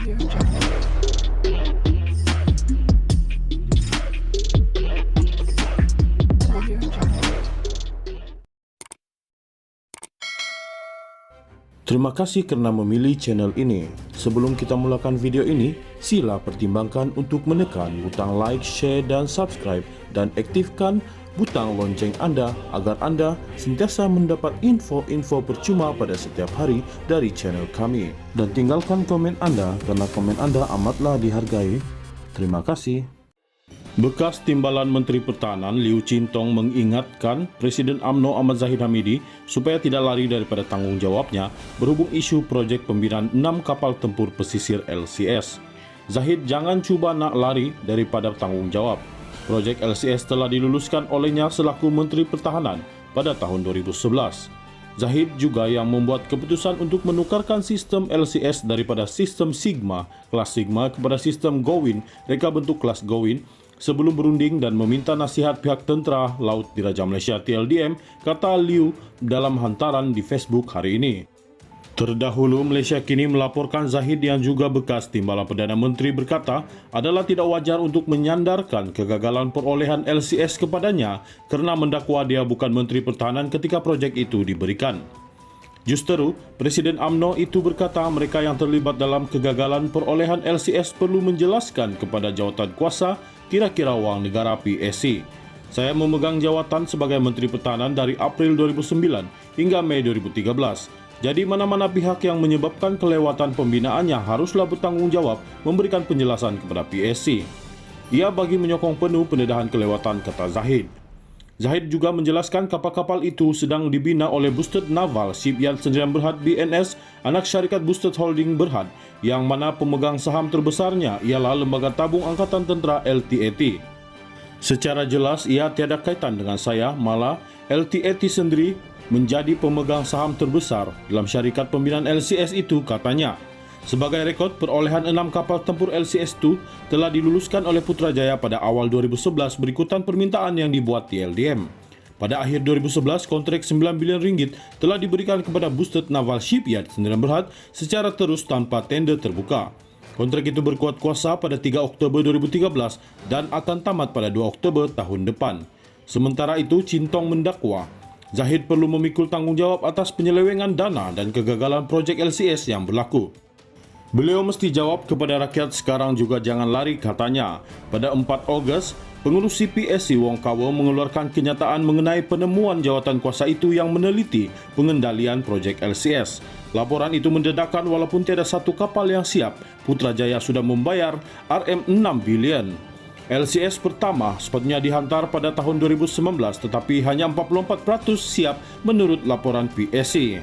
Terima kasih kerana memilih channel ini. Sebelum kita mulakan video ini, sila pertimbangkan untuk menekan butang like, share dan subscribe dan aktifkan butang lonceng anda agar anda sentiasa mendapat info-info percuma pada setiap hari dari channel kami. Dan tinggalkan komen anda kerana komen anda amatlah dihargai. Terima kasih. Bekas Timbalan Menteri Pertahanan Liu Chintong mengingatkan Presiden UMNO Ahmad Zahid Hamidi supaya tidak lari daripada tanggungjawabnya berhubung isu projek pembinaan 6 kapal tempur pesisir LCS. Zahid jangan cuba nak lari daripada tanggungjawab. Projek LCS telah diluluskan olehnya selaku Menteri Pertahanan pada tahun 2011. Zahid juga yang membuat keputusan untuk menukarkan sistem LCS daripada sistem Sigma, kelas Sigma kepada sistem Gowin, reka bentuk kelas Gowin, sebelum berunding dan meminta nasihat pihak Tentera Laut Diraja Malaysia TLDM, kata Liu dalam hantaran di Facebook hari ini. Terdahulu, Malaysia kini melaporkan Zahid yang juga bekas Timbalan Perdana Menteri berkata adalah tidak wajar untuk menyandarkan kegagalan perolehan LCS kepadanya kerana mendakwa dia bukan Menteri Pertahanan ketika projek itu diberikan. Justeru, Presiden UMNO itu berkata mereka yang terlibat dalam kegagalan perolehan LCS perlu menjelaskan kepada jawatan kuasa kira-kira wang negara PSC. Saya memegang jawatan sebagai Menteri Pertahanan dari April 2009 hingga Mei 2013. Jadi mana-mana pihak yang menyebabkan kelewatan pembinaannya haruslah bertanggungjawab memberikan penjelasan kepada PSC. Ia bagi menyokong penuh pendedahan kelewatan, kata Zahid. Zahid juga menjelaskan kapal-kapal itu sedang dibina oleh Boosted Naval Shipyard Sdn Bhd BNS, anak syarikat Boosted Holding Berhad, yang mana pemegang saham terbesarnya ialah Lembaga Tabung Angkatan Tentera LTAT. Secara jelas ia tiada kaitan dengan saya, malah LTAT sendiri menjadi pemegang saham terbesar dalam syarikat pembinaan LCS itu, katanya. Sebagai rekod, perolehan 6 kapal tempur LCS itu telah diluluskan oleh Putrajaya pada awal 2011 berikutan permintaan yang dibuat TLDM. Pada akhir 2011, kontrak 9 bilion ringgit telah diberikan kepada Boosted Naval Shipyard Sdn Bhd secara terus tanpa tender terbuka. Kontrak itu berkuat kuasa pada 3 Oktober 2013 dan akan tamat pada 2 Oktober tahun depan. Sementara itu, Chintong mendakwa Zahid perlu memikul tanggungjawab atas penyelewengan dana dan kegagalan projek LCS yang berlaku. Beliau mesti jawab kepada rakyat sekarang juga jangan lari, katanya. Pada 4 Ogos, pengurus CPSC Wong Kar-Wai mengeluarkan kenyataan mengenai penemuan jawatan kuasa itu yang meneliti pengendalian projek LCS. Laporan itu mendedahkan walaupun tiada satu kapal yang siap, Putrajaya sudah membayar RM6 bilion. LCS pertama sepatutnya dihantar pada tahun 2019 tetapi hanya 44% siap menurut laporan PSC.